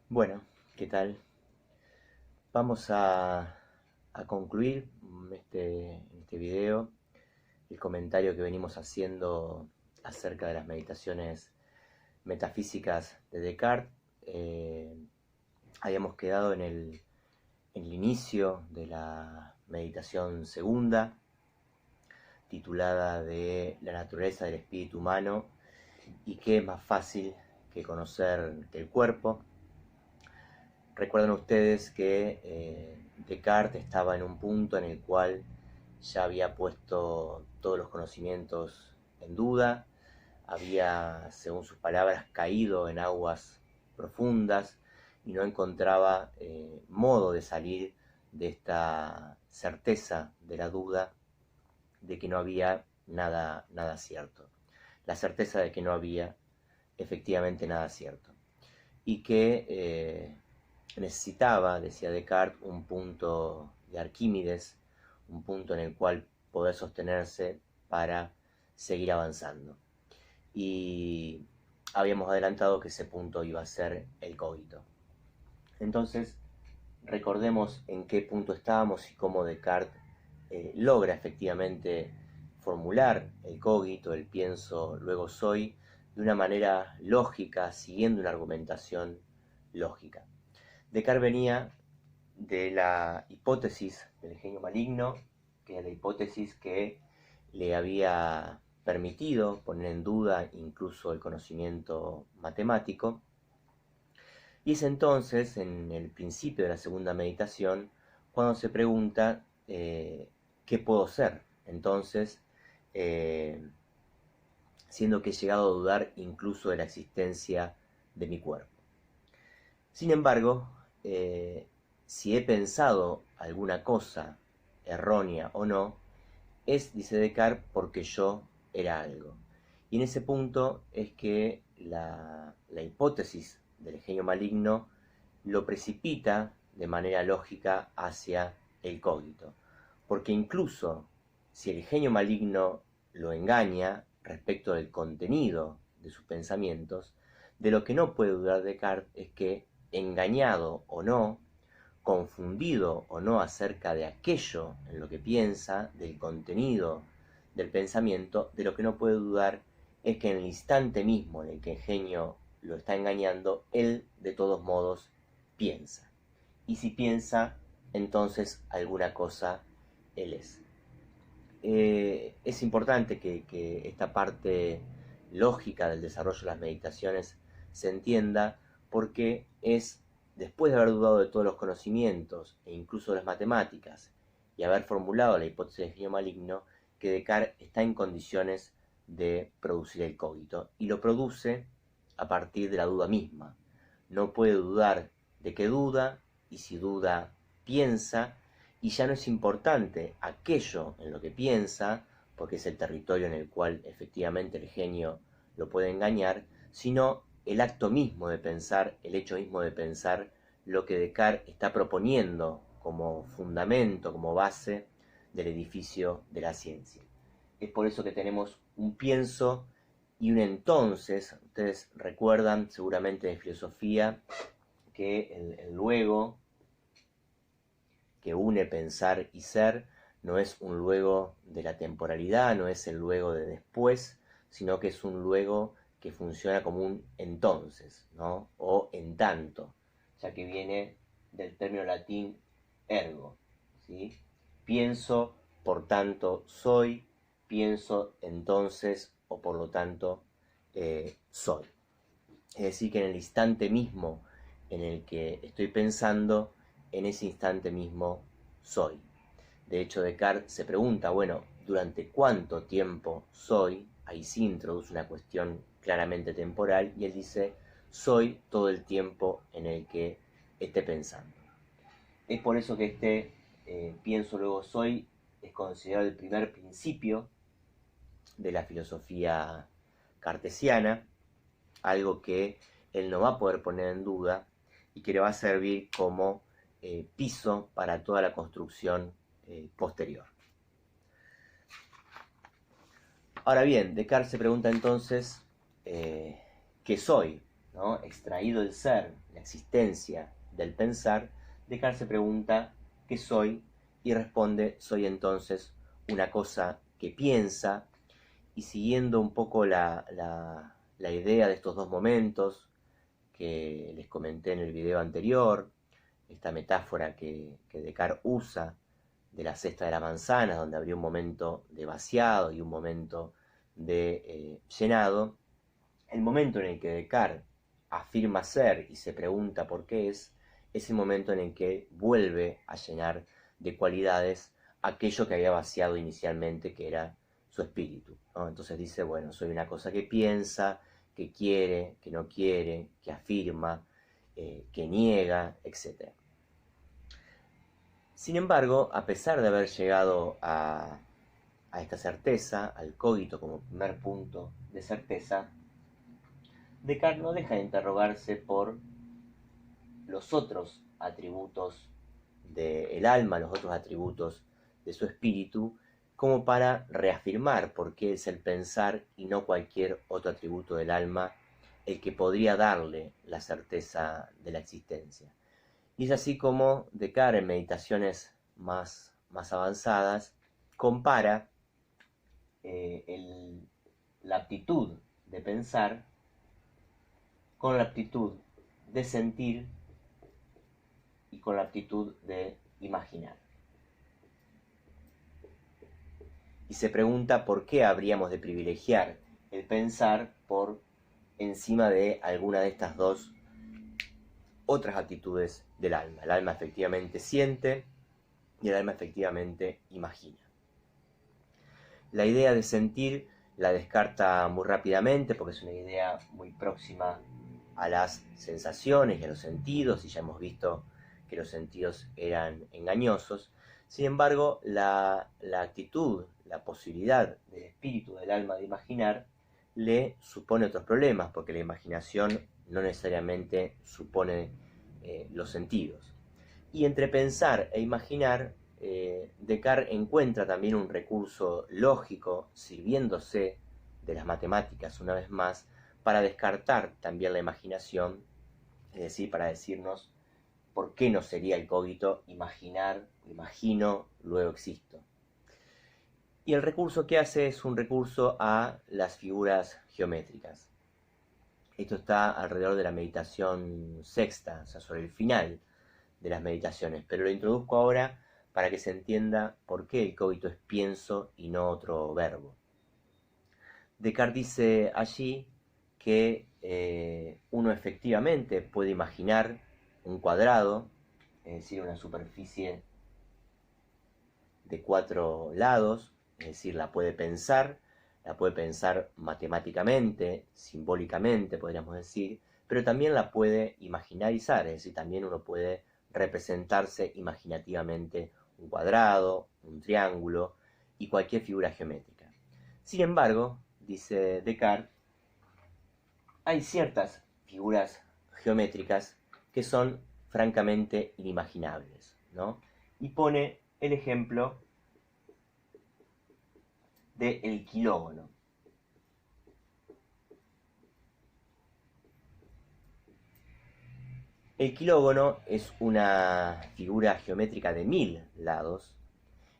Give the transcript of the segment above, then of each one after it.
Bueno, ¿qué tal? Vamos a concluir en este video el comentario que venimos haciendo acerca de las meditaciones metafísicas de Descartes. Habíamos quedado en el inicio de la meditación segunda, titulada de La naturaleza del espíritu humano y qué es más fácil que conocer que el cuerpo. Recuerdan ustedes que Descartes estaba en un punto en el cual ya había puesto todos los conocimientos en duda, había, según sus palabras, caído en aguas profundas y no encontraba modo de salir de esta certeza de la duda de que no había nada cierto, la certeza de que no había efectivamente nada cierto y que necesitaba, decía Descartes, un punto de Arquímedes, un punto en el cual poder sostenerse para seguir avanzando. Y habíamos adelantado que ese punto iba a ser el cogito. Entonces, recordemos en qué punto estábamos y cómo Descartes logra efectivamente formular el cogito, el pienso, luego soy, de una manera lógica, siguiendo una argumentación lógica. Descartes venía de la hipótesis del genio maligno, que es la hipótesis que le había permitido poner en duda incluso el conocimiento matemático. Y es entonces, en el principio de la segunda meditación, cuando se pregunta ¿qué puedo ser? Entonces, siendo que he llegado a dudar incluso de la existencia de mi cuerpo. Sin embargo, si he pensado alguna cosa, errónea o no, es, dice Descartes, porque yo era algo. Y en ese punto es que la hipótesis del genio maligno lo precipita de manera lógica hacia el cogito. Porque incluso si el genio maligno lo engaña respecto del contenido de sus pensamientos, de lo que no puede dudar Descartes es que, engañado o no, confundido o no acerca de aquello en lo que piensa, del contenido del pensamiento, de lo que no puede dudar es que en el instante mismo en el que el genio lo está engañando, él de todos modos piensa. Y si piensa, entonces alguna cosa él es. Es importante que esta parte lógica del desarrollo de las meditaciones se entienda porque es después de haber dudado de todos los conocimientos e incluso de las matemáticas y haber formulado la hipótesis del genio maligno que Descartes está en condiciones de producir el cogito y lo produce a partir de la duda misma. No puede dudar de que duda y si duda piensa y ya no es importante aquello en lo que piensa, porque es el territorio en el cual efectivamente el genio lo puede engañar, sino el acto mismo de pensar, el hecho mismo de pensar lo que Descartes está proponiendo como fundamento, como base del edificio de la ciencia. Es por eso que tenemos un pienso y un entonces. Ustedes recuerdan seguramente de filosofía que el luego que une pensar y ser no es un luego de la temporalidad, no es el luego de después, sino que es un luego que funciona como un entonces, ¿no? O en tanto, ya que viene del término latín ergo, ¿sí? Pienso, por tanto soy, pienso entonces o por lo tanto soy. Es decir, que en el instante mismo en el que estoy pensando, en ese instante mismo soy. De hecho, Descartes se pregunta, bueno, ¿durante cuánto tiempo soy? Ahí sí introduce una cuestión claramente temporal y él dice, soy todo el tiempo en el que esté pensando. Es por eso que este pienso luego soy es considerado el primer principio de la filosofía cartesiana, algo que él no va a poder poner en duda y que le va a servir como piso para toda la construcción posterior. Ahora bien, Descartes se pregunta entonces, ¿qué soy? ¿no? Extraído el ser, la existencia del pensar, Descartes se pregunta ¿qué soy? Y responde, soy entonces una cosa que piensa, y siguiendo un poco la idea de estos dos momentos que les comenté en el video anterior, esta metáfora que Descartes usa de la cesta de la manzana, donde habría un momento de vaciado y un momento de llenado, el momento en el que Descartes afirma ser y se pregunta por qué es el momento en el que vuelve a llenar de cualidades aquello que había vaciado inicialmente, que era su espíritu, ¿no? Entonces dice, bueno, soy una cosa que piensa, que quiere, que no quiere, que afirma, que niega, etc. Sin embargo, a pesar de haber llegado a esta certeza, al cogito como primer punto de certeza, Descartes no deja de interrogarse por los otros atributos del alma, los otros atributos de su espíritu, como para reafirmar por qué es el pensar y no cualquier otro atributo del alma el que podría darle la certeza de la existencia. Y es así como Descartes, en meditaciones más avanzadas, compara la aptitud de pensar con la aptitud de sentir y con la aptitud de imaginar. Y se pregunta por qué habríamos de privilegiar el pensar por encima de alguna de estas dos otras actitudes del alma. El alma efectivamente siente y el alma efectivamente imagina. La idea de sentir la descarta muy rápidamente porque es una idea muy próxima a las sensaciones y a los sentidos, y ya hemos visto que los sentidos eran engañosos. Sin embargo, la actitud, la posibilidad del espíritu, del alma de imaginar, le supone otros problemas, porque la imaginación no necesariamente supone los sentidos. Y entre pensar e imaginar, Descartes encuentra también un recurso lógico, sirviéndose de las matemáticas una vez más, para descartar también la imaginación, es decir, para decirnos por qué no sería el cogito imaginar, imagino, luego existo. Y el recurso que hace es un recurso a las figuras geométricas. Esto está alrededor de la meditación sexta, o sea, sobre el final de las meditaciones, pero lo introduzco ahora para que se entienda por qué el cogito es pienso y no otro verbo. Descartes dice allí que uno efectivamente puede imaginar un cuadrado, es decir, una superficie de 4 lados, es decir, la puede pensar matemáticamente, simbólicamente, podríamos decir, pero también la puede imaginarizar, es decir, también uno puede representarse imaginativamente un cuadrado, un triángulo y cualquier figura geométrica. Sin embargo, dice Descartes, hay ciertas figuras geométricas que son francamente inimaginables, ¿no? Y pone el ejemplo del kilógono. El kilógono es una figura geométrica de 1000 lados,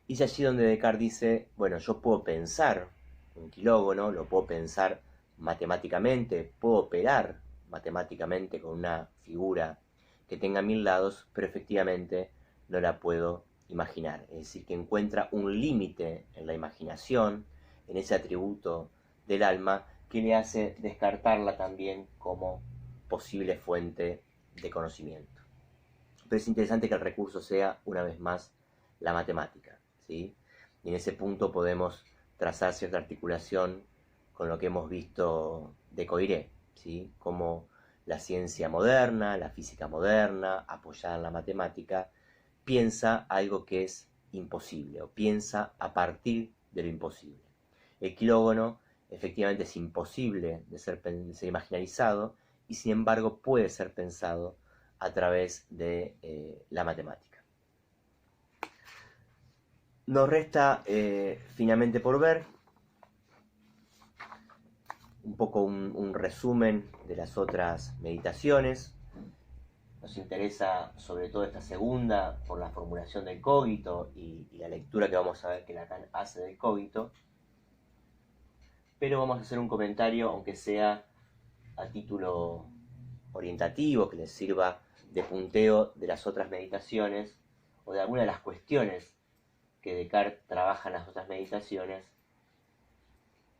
y es allí donde Descartes dice, bueno, yo puedo pensar un kilógono, lo puedo pensar matemáticamente, puedo operar matemáticamente con una figura que tenga 1000 lados, pero efectivamente no la puedo imaginar. Es decir, que encuentra un límite en la imaginación, en ese atributo del alma, que le hace descartarla también como posible fuente de conocimiento. Pero es interesante que el recurso sea, una vez más, la matemática, ¿sí? Y en ese punto podemos trazar cierta articulación con lo que hemos visto de Coiré, ¿sí? Como la ciencia moderna, la física moderna, apoyada en la matemática, piensa algo que es imposible, o piensa a partir de lo imposible. El kilógono efectivamente es imposible de ser imaginarizado, y sin embargo puede ser pensado a través de la matemática. Nos resta finalmente por ver un poco un resumen de las otras meditaciones. Nos interesa sobre todo esta segunda por la formulación del cogito y la lectura que vamos a ver que Lacan hace del cogito. Pero vamos a hacer un comentario, aunque sea a título orientativo, que les sirva de punteo de las otras meditaciones o de alguna de las cuestiones que Descartes trabaja en las otras meditaciones,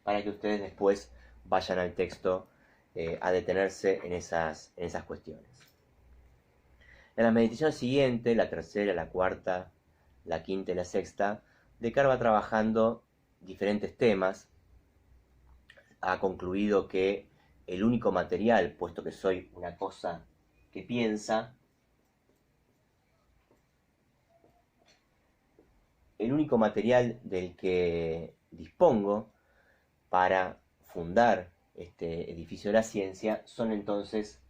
para que ustedes después vayan al texto a detenerse en esas cuestiones. En la meditación siguiente, la tercera, la cuarta, la quinta y la sexta, Descartes va trabajando diferentes temas. Ha concluido que el único material, puesto que soy una cosa que piensa, el único material del que dispongo para fundar este edificio de la ciencia son entonces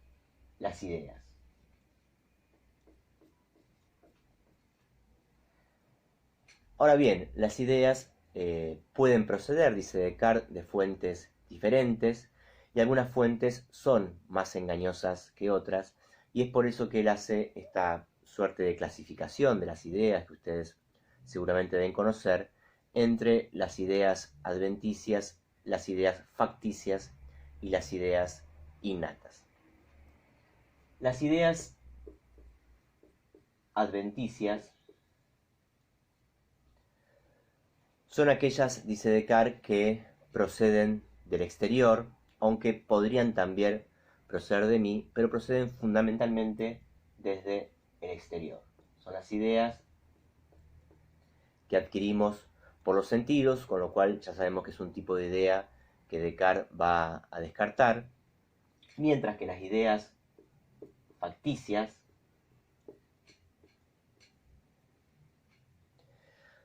las ideas. Ahora bien, las ideas pueden proceder, dice Descartes, de fuentes diferentes, y algunas fuentes son más engañosas que otras, y es por eso que él hace esta suerte de clasificación de las ideas que ustedes seguramente deben conocer, entre las ideas adventicias, las ideas facticias y las ideas innatas. Las ideas adventicias son aquellas, dice Descartes, que proceden del exterior, aunque podrían también proceder de mí, pero proceden fundamentalmente desde el exterior. Son las ideas que adquirimos por los sentidos, con lo cual ya sabemos que es un tipo de idea que Descartes va a descartar, mientras que las ideas facticias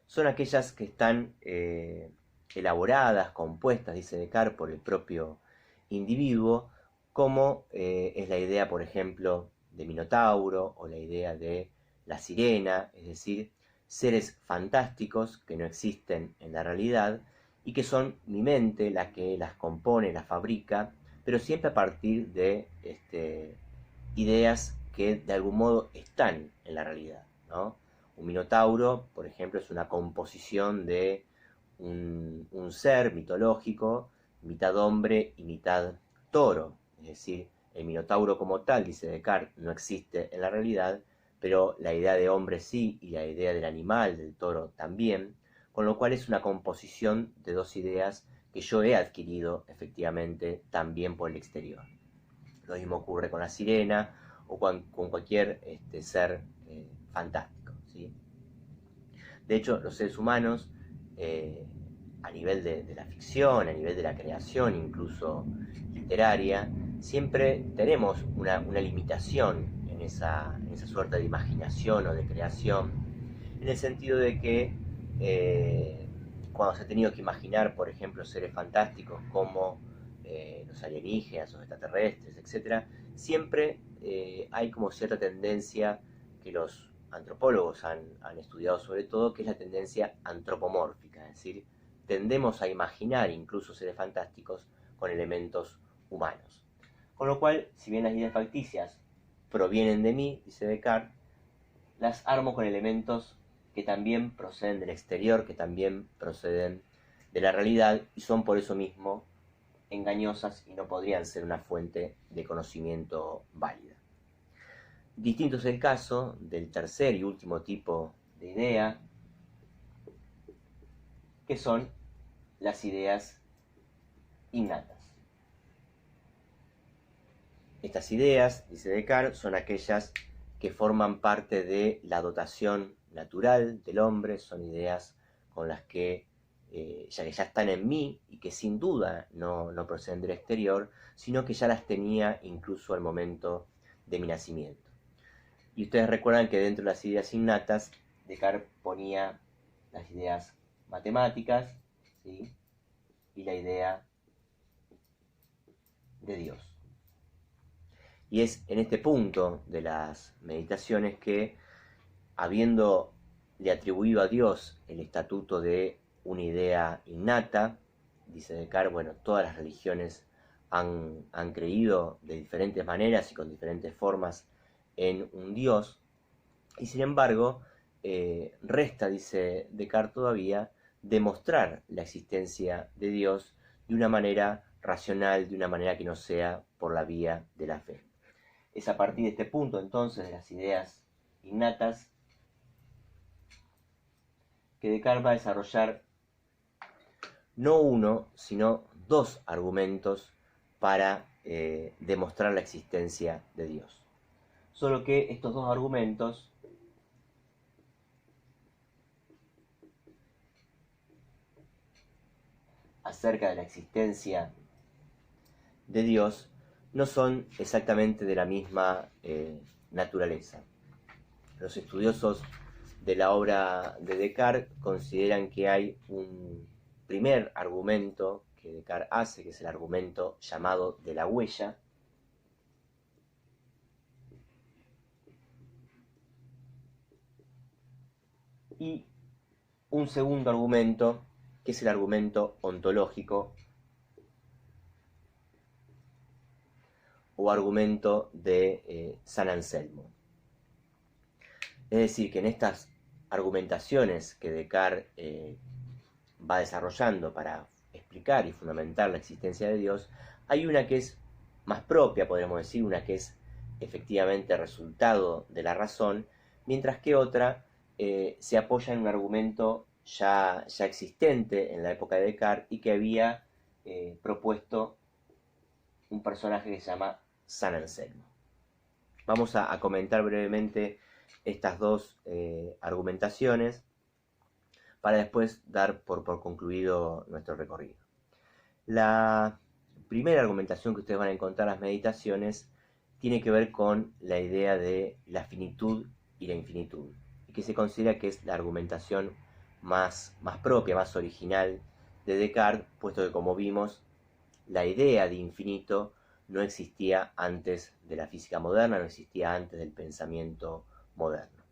son aquellas que están elaboradas, compuestas, dice Descartes, por el propio individuo, como es la idea, por ejemplo, de Minotauro o la idea de la sirena, es decir, seres fantásticos que no existen en la realidad y que son mi mente la que las compone, las fabrica, pero siempre a partir de ideas que de algún modo están en la realidad, ¿no? Un minotauro, por ejemplo, es una composición de un ser mitológico, mitad hombre y mitad toro. Es decir, el minotauro como tal, dice Descartes, no existe en la realidad, pero la idea de hombre sí y la idea del animal, del toro también, con lo cual es una composición de dos ideas que yo he adquirido efectivamente también por el exterior. Lo mismo ocurre con la sirena o con cualquier ser fantástico, ¿sí? De hecho, los seres humanos, a nivel de la ficción, a nivel de la creación, incluso literaria, siempre tenemos una limitación en esa suerte de imaginación o de creación, en el sentido de que cuando se ha tenido que imaginar, por ejemplo, seres fantásticos como los alienígenas, los extraterrestres, etc., siempre hay como cierta tendencia que los antropólogos han estudiado sobre todo, que es la tendencia antropomórfica, es decir, tendemos a imaginar incluso seres fantásticos con elementos humanos. Con lo cual, si bien las ideas facticias provienen de mí, dice Descartes, las armo con elementos que también proceden del exterior, que también proceden de la realidad y son por eso mismo engañosas y no podrían ser una fuente de conocimiento válida. Distinto es el caso del tercer y último tipo de idea, que son las ideas innatas. Estas ideas, dice Descartes, son aquellas que forman parte de la dotación natural del hombre, son ideas con las que ya están en mí y que sin duda no proceden del exterior, sino que ya las tenía incluso al momento de mi nacimiento. Y ustedes recuerdan que dentro de las ideas innatas, Descartes ponía las ideas matemáticas, ¿sí?, y la idea de Dios. Y es en este punto de las meditaciones que, habiéndole atribuido a Dios el estatuto de una idea innata, dice Descartes, bueno, todas las religiones han creído de diferentes maneras y con diferentes formas en un Dios, y sin embargo, resta, dice Descartes todavía, demostrar la existencia de Dios de una manera racional, de una manera que no sea por la vía de la fe. Es a partir de este punto, entonces, de las ideas innatas, que Descartes va a desarrollar no uno, sino dos argumentos para demostrar la existencia de Dios. Solo que estos dos argumentos acerca de la existencia de Dios no son exactamente de la misma naturaleza. Los estudiosos de la obra de Descartes consideran que hay un primer argumento que Descartes hace, que es el argumento llamado de la huella, y un segundo argumento, que es el argumento ontológico o argumento de San Anselmo. Es decir, que en estas argumentaciones que Descartes va desarrollando para explicar y fundamentar la existencia de Dios, hay una que es más propia, podríamos decir, una que es efectivamente resultado de la razón, mientras que otra se apoya en un argumento ya existente en la época de Descartes y que había propuesto un personaje que se llama San Anselmo. Vamos a comentar brevemente estas dos argumentaciones para después dar por concluido nuestro recorrido. La primera argumentación que ustedes van a encontrar en las meditaciones tiene que ver con la idea de la finitud y la infinitud, y que se considera que es la argumentación más propia, más original de Descartes, puesto que, como vimos, la idea de infinito no existía antes de la física moderna, no existía antes del pensamiento moderno.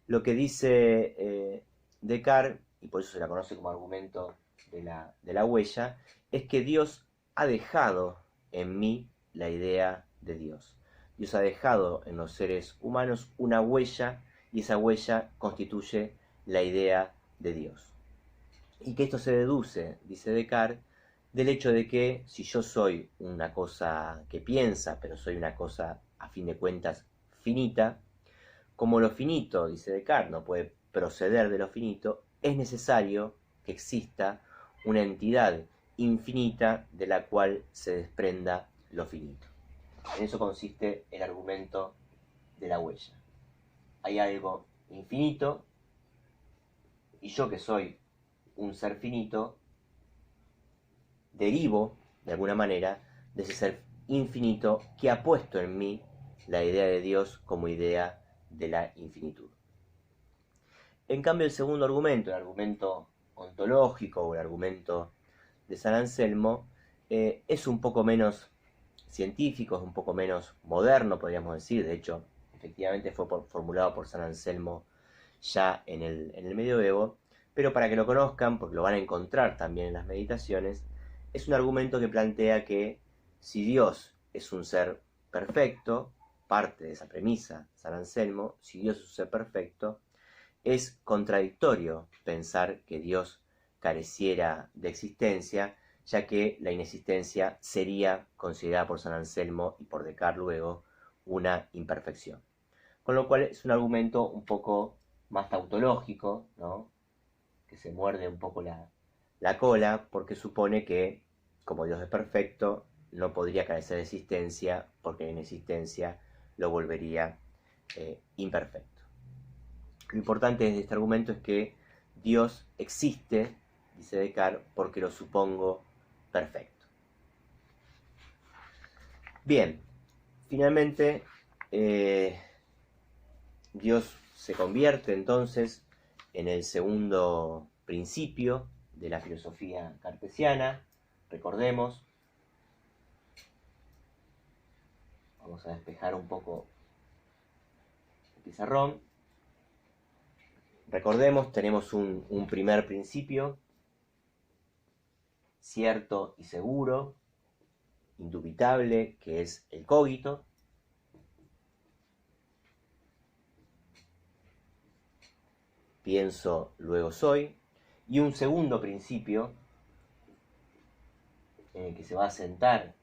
Lo que dice Descartes, y por eso se la conoce como argumento de la huella, es que Dios ha dejado en mí la idea de Dios. Dios ha dejado en los seres humanos una huella, y esa huella constituye la idea de Dios. Y que esto se deduce, dice Descartes, del hecho de que si yo soy una cosa que piensa, pero soy una cosa a fin de cuentas finita, como lo finito, dice Descartes, no puede proceder de lo finito, es necesario que exista una entidad infinita de la cual se desprenda lo finito. En eso consiste el argumento de la huella. Hay algo infinito y yo, que soy un ser finito, derivo de alguna manera de ese ser infinito que ha puesto en mí la idea de Dios como idea de la infinitud. En cambio, el segundo argumento, el argumento ontológico o el argumento de San Anselmo, es un poco menos científico, es un poco menos moderno, podríamos decir. De hecho, efectivamente fue formulado por San Anselmo ya en el medioevo, pero para que lo conozcan, porque lo van a encontrar también en las meditaciones, es un argumento que plantea que si Dios es un ser perfecto, parte de esa premisa San Anselmo, si Dios es un ser perfecto, es contradictorio pensar que Dios careciera de existencia, ya que la inexistencia sería considerada por San Anselmo y por Descartes luego una imperfección. Con lo cual es un argumento un poco más tautológico, ¿no?, que se muerde un poco la cola, porque supone que, como Dios es perfecto, no podría carecer de existencia, porque la inexistencia lo volvería imperfecto. Lo importante de este argumento es que Dios existe, dice Descartes, porque lo supongo perfecto. Bien, finalmente Dios se convierte entonces en el segundo principio de la filosofía cartesiana. Recordemos, vamos a despejar un poco el pizarrón. Recordemos, tenemos un primer principio, cierto y seguro, indubitable, que es el cogito. Pienso, luego soy. Y un segundo principio en el que se va a sentar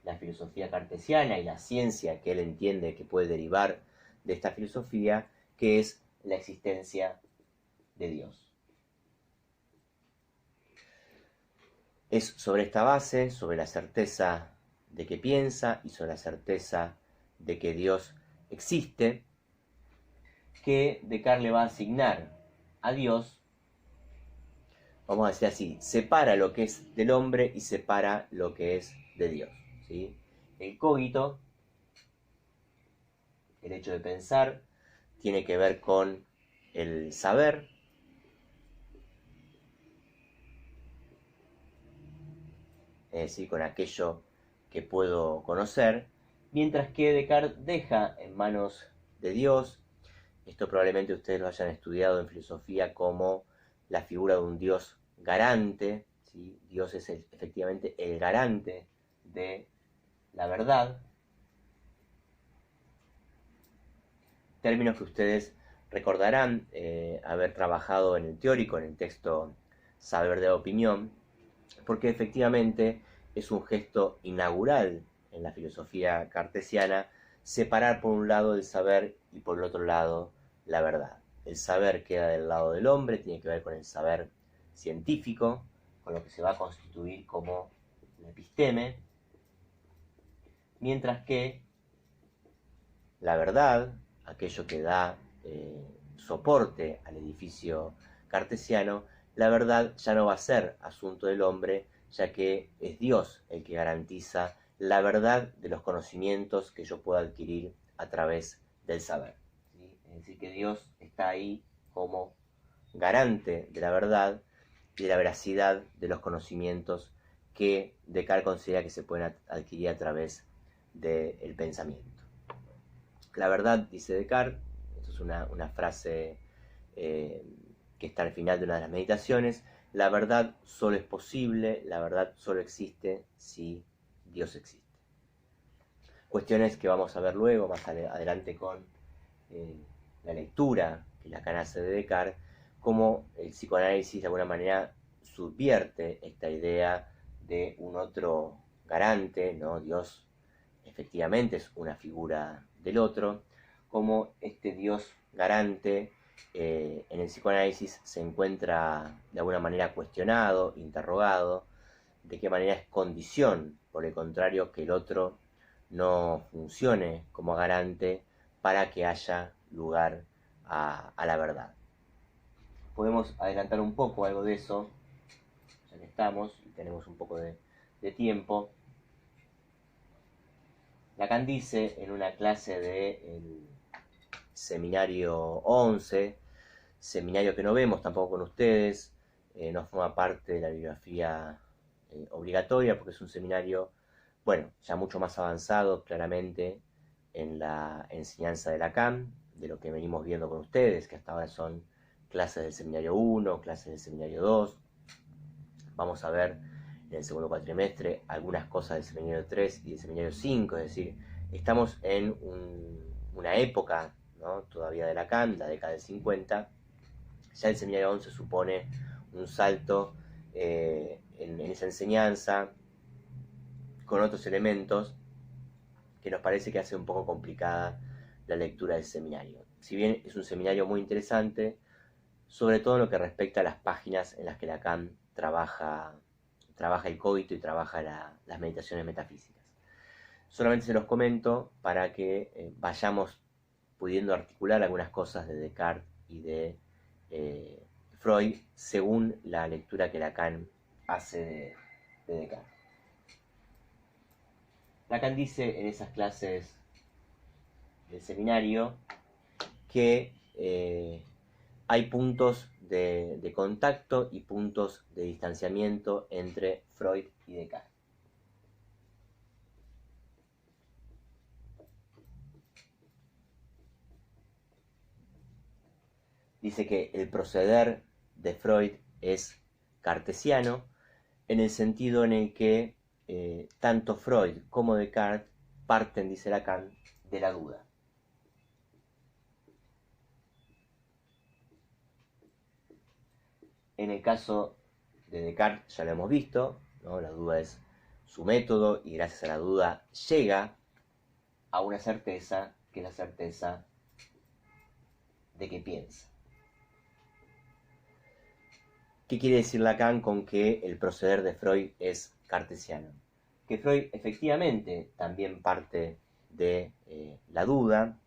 la filosofía cartesiana y la ciencia que él entiende que puede derivar de esta filosofía, que es la existencia de Dios. Es sobre esta base, sobre la certeza de que piensa y sobre la certeza de que Dios existe, que Descartes le va a asignar a Dios, vamos a decir así, separa lo que es del hombre y separa lo que es de Dios, ¿sí? El cogito, el hecho de pensar, tiene que ver con el saber, es decir, con aquello que puedo conocer, mientras que Descartes deja en manos de Dios, esto probablemente ustedes lo hayan estudiado en filosofía como la figura de un Dios garante, ¿sí? Dios es efectivamente el garante de la verdad, términos que ustedes recordarán haber trabajado en el teórico, en el texto Saber de la Opinión, porque efectivamente es un gesto inaugural en la filosofía cartesiana separar por un lado el saber y por el otro lado la verdad. El saber queda del lado del hombre, tiene que ver con el saber científico, con lo que se va a constituir como la episteme, mientras que la verdad, aquello que da soporte al edificio cartesiano, la verdad ya no va a ser asunto del hombre, ya que es Dios el que garantiza la verdad de los conocimientos que yo pueda adquirir a través del saber, ¿sí? Es decir, que Dios está ahí como garante de la verdad y de la veracidad de los conocimientos que Descartes considera que se pueden adquirir a través del pensamiento. La verdad, dice Descartes, esto es una frase que está al final de una de las meditaciones, la verdad solo es posible, la verdad solo existe si Dios existe. Cuestiones que vamos a ver luego, más adelante con la lectura que Lacan hace de Descartes, cómo el psicoanálisis de alguna manera subvierte esta idea de un otro garante, ¿no? Dios efectivamente es una figura del otro, como este Dios garante en el psicoanálisis se encuentra de alguna manera cuestionado, interrogado, de qué manera es condición, por el contrario, que el otro no funcione como garante para que haya lugar a la verdad. Podemos adelantar un poco algo de eso, ya que estamos y tenemos un poco de tiempo. Lacan dice en una clase del seminario 11, seminario que no vemos tampoco con ustedes, no forma parte de la bibliografía obligatoria porque es un seminario, bueno, ya mucho más avanzado claramente en la enseñanza de Lacan, de lo que venimos viendo con ustedes, que hasta ahora son clases del seminario 1, clases del seminario 2. Vamos a ver en el segundo cuatrimestre algunas cosas del seminario 3 y del seminario 5, es decir, estamos en una época, ¿no? Todavía de Lacan, la década del 50, ya el seminario 11 supone un salto en esa enseñanza con otros elementos que nos parece que hace un poco complicada la lectura del seminario. Si bien es un seminario muy interesante, sobre todo en lo que respecta a las páginas en las que Lacan trabaja el cogito y trabaja las meditaciones metafísicas. Solamente se los comento para que vayamos pudiendo articular algunas cosas de Descartes y de Freud según la lectura que Lacan hace de Descartes. Lacan dice en esas clases del seminario que hay puntos de contacto y puntos de distanciamiento entre Freud y Descartes. Dice que el proceder de Freud es cartesiano en el sentido en el que tanto Freud como Descartes parten, dice Lacan, de la duda. En el caso de Descartes ya lo hemos visto, ¿no? La duda es su método y gracias a la duda llega a una certeza, que es la certeza de que piensa. ¿Qué quiere decir Lacan con que el proceder de Freud es cartesiano? Que Freud efectivamente también parte de la duda,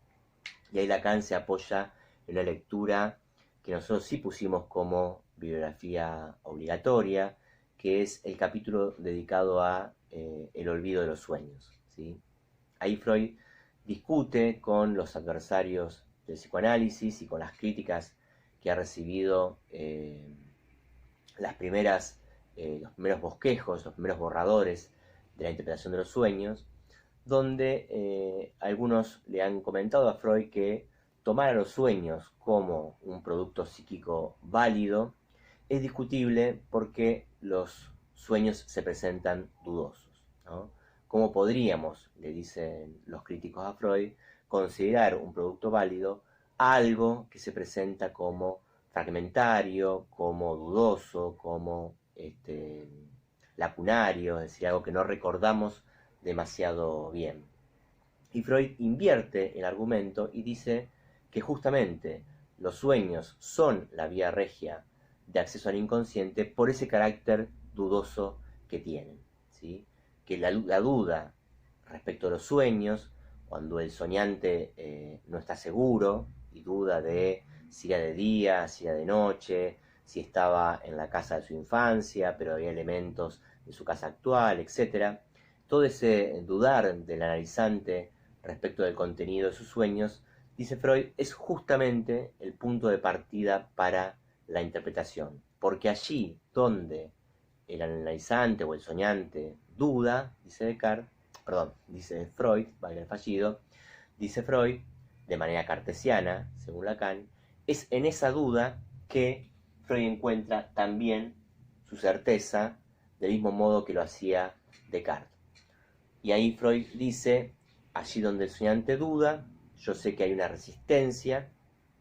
y ahí Lacan se apoya en una lectura que nosotros sí pusimos como bibliografía obligatoria, que es el capítulo dedicado a el olvido de los sueños, ¿sí? Ahí Freud discute con los adversarios del psicoanálisis y con las críticas que ha recibido los primeros bosquejos, los primeros borradores de la interpretación de los sueños, donde algunos le han comentado a Freud que tomar a los sueños como un producto psíquico válido es discutible porque los sueños se presentan dudosos, ¿no? ¿Cómo podríamos, le dicen los críticos a Freud, considerar un producto válido algo que se presenta como fragmentario, como dudoso, como lacunario, es decir, algo que no recordamos demasiado bien? Y Freud invierte el argumento y dice que justamente los sueños son la vía regia de acceso al inconsciente por ese carácter dudoso que tienen, ¿sí? Que la duda respecto a los sueños, cuando el soñante no está seguro y duda de si era de día, si era de noche, si estaba en la casa de su infancia, pero había elementos de su casa actual, etc. Todo ese dudar del analizante respecto del contenido de sus sueños, dice Freud, es justamente el punto de partida para la interpretación, porque allí donde el analizante o el soñante duda, dice Descartes, perdón, dice Freud, valga el fallido, dice Freud, de manera cartesiana, según Lacan, es en esa duda que Freud encuentra también su certeza, del mismo modo que lo hacía Descartes. Y ahí Freud dice, allí donde el soñante duda, yo sé que hay una resistencia,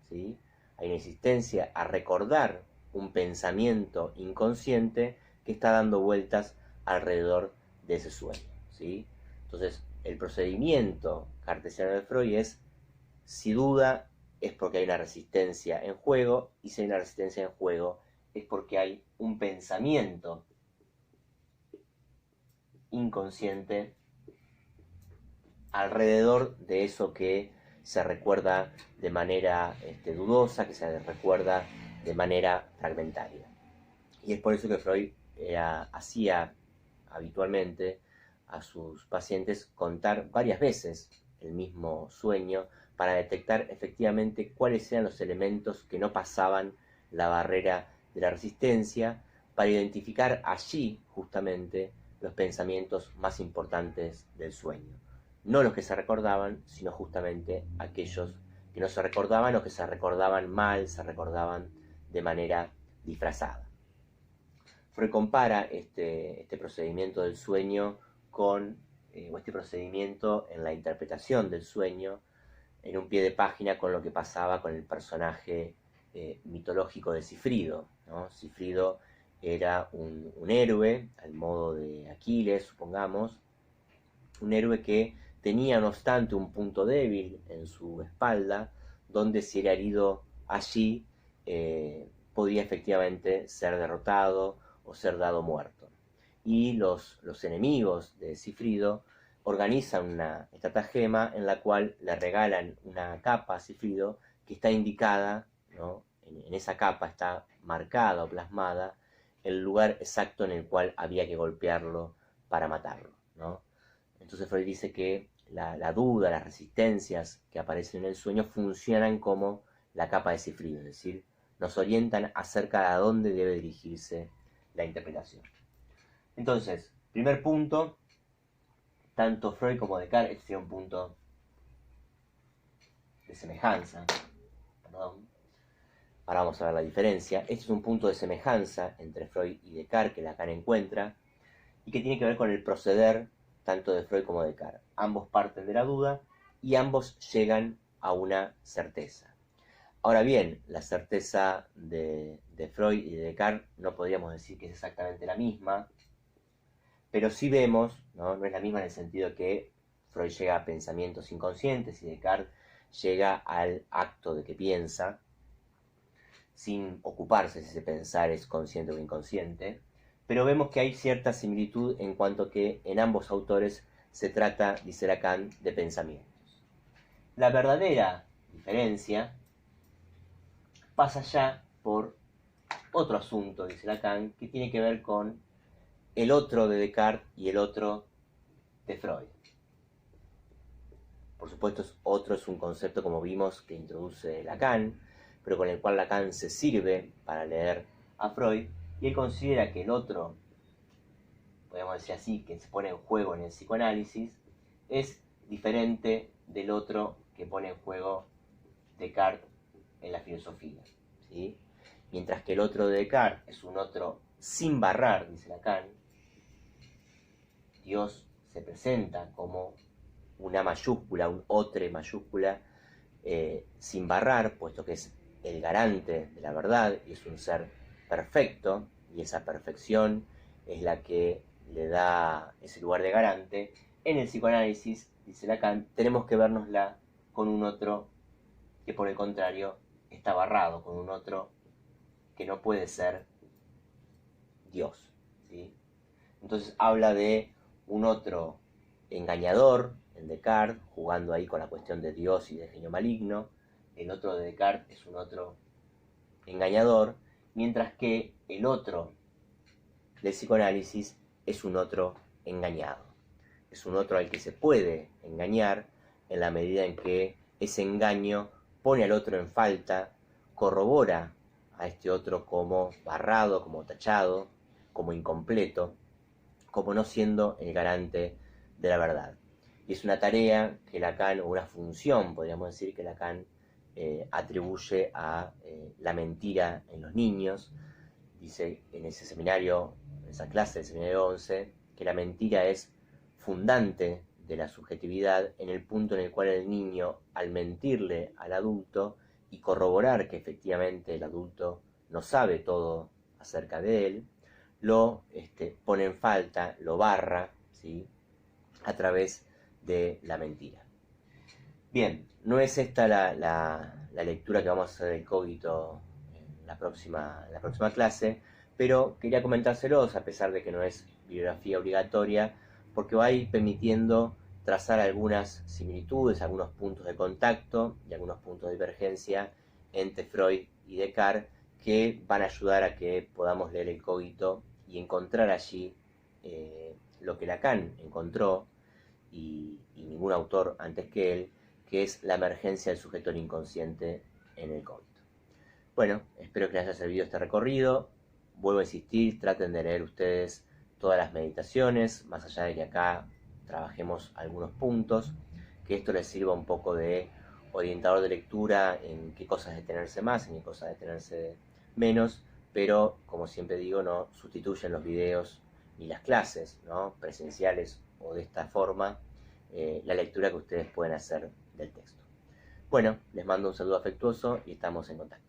¿sí? Hay una resistencia a recordar un pensamiento inconsciente que está dando vueltas alrededor de ese sueño, ¿sí? Entonces, el procedimiento cartesiano de Freud es, si duda, es porque hay una resistencia en juego, y si hay una resistencia en juego, es porque hay un pensamiento inconsciente alrededor de eso que se recuerda de manera dudosa, que se recuerda de manera fragmentaria. Y es por eso que Freud hacía habitualmente a sus pacientes contar varias veces el mismo sueño para detectar efectivamente cuáles eran los elementos que no pasaban la barrera de la resistencia, para identificar allí justamente los pensamientos más importantes del sueño. No los que se recordaban, sino justamente aquellos que no se recordaban o que se recordaban mal, se recordaban de manera disfrazada. Freud compara este procedimiento del sueño o este procedimiento en la interpretación del sueño en un pie de página con lo que pasaba con el personaje mitológico de Cifrido, ¿no? Cifrido era un héroe, al modo de Aquiles, supongamos, un héroe que tenía no obstante un punto débil en su espalda, donde si era herido allí podía efectivamente ser derrotado o ser dado muerto. Y los enemigos de Cifrido organizan una estratagema en la cual le regalan una capa a Cifrido que está indicada, ¿no? En esa capa está marcada o plasmada el lugar exacto en el cual había que golpearlo para matarlo, ¿no? Entonces Freud dice que la duda, las resistencias que aparecen en el sueño funcionan como la capa de Cifrido, es decir, nos orientan acerca de a dónde debe dirigirse la interpretación. Entonces, primer punto, tanto Freud como Descartes, este sería un punto de semejanza, perdón. Ahora vamos a ver la diferencia. Este es un punto de semejanza entre Freud y Descartes que Lacan encuentra, y que tiene que ver con el proceder tanto de Freud como de Descartes. Ambos parten de la duda y ambos llegan a una certeza. Ahora bien, la certeza de Freud y de Descartes no podríamos decir que es exactamente la misma, pero sí vemos, ¿no? No es la misma en el sentido que Freud llega a pensamientos inconscientes y Descartes llega al acto de que piensa, sin ocuparse si ese pensar es consciente o inconsciente, pero vemos que hay cierta similitud en cuanto que en ambos autores se trata, dice Lacan, de pensamientos. La verdadera diferencia pasa ya por otro asunto, dice Lacan, que tiene que ver con el otro de Descartes y el otro de Freud. Por supuesto, otro es un concepto, como vimos, que introduce Lacan, pero con el cual Lacan se sirve para leer a Freud, y él considera que el otro, podemos decir así, que se pone en juego en el psicoanálisis, es diferente del otro que pone en juego Descartes en la filosofía, ¿sí? Mientras que el otro de Descartes es un otro sin barrar, dice Lacan. Dios se presenta como una mayúscula, un otre mayúscula, sin barrar, puesto que es el garante de la verdad y es un ser perfecto, y esa perfección es la que le da ese lugar de garante. En el psicoanálisis, dice Lacan, tenemos que vernosla con un otro que por el contrario está barrado, con un otro que no puede ser Dios, ¿sí? Entonces habla de un otro engañador, en Descartes, jugando ahí con la cuestión de Dios y de genio maligno. El otro de Descartes es un otro engañador, mientras que el otro del psicoanálisis es un otro engañado. Es un otro al que se puede engañar en la medida en que ese engaño pone al otro en falta, corrobora a este otro como barrado, como tachado, como incompleto, como no siendo el garante de la verdad. Y es una tarea que Lacan, o una función, podríamos decir, que Lacan atribuye a la mentira en los niños. Dice en ese seminario, en esa clase del seminario 11, que la mentira es fundante de la subjetividad en el punto en el cual el niño, al mentirle al adulto y corroborar que efectivamente el adulto no sabe todo acerca de él, lo pone en falta, lo barra, ¿sí?, a través de la mentira. Bien, no es esta la lectura que vamos a hacer del cogito en la próxima clase, pero quería comentárselos, a pesar de que no es bibliografía obligatoria, porque va a ir permitiendo trazar algunas similitudes, algunos puntos de contacto y algunos puntos de divergencia entre Freud y Descartes, que van a ayudar a que podamos leer el cogito y encontrar allí lo que Lacan encontró y ningún autor antes que él, que es la emergencia del sujeto del inconsciente en el cogito. Bueno, espero que les haya servido este recorrido. Vuelvo a insistir, traten de leer ustedes todas las meditaciones, más allá de que acá trabajemos algunos puntos, que esto les sirva un poco de orientador de lectura en qué cosas detenerse más, en qué cosas detenerse menos, pero como siempre digo, no sustituyen los videos ni las clases, ¿no?, presenciales o de esta forma, la lectura que ustedes pueden hacer del texto. Bueno, les mando un saludo afectuoso y estamos en contacto.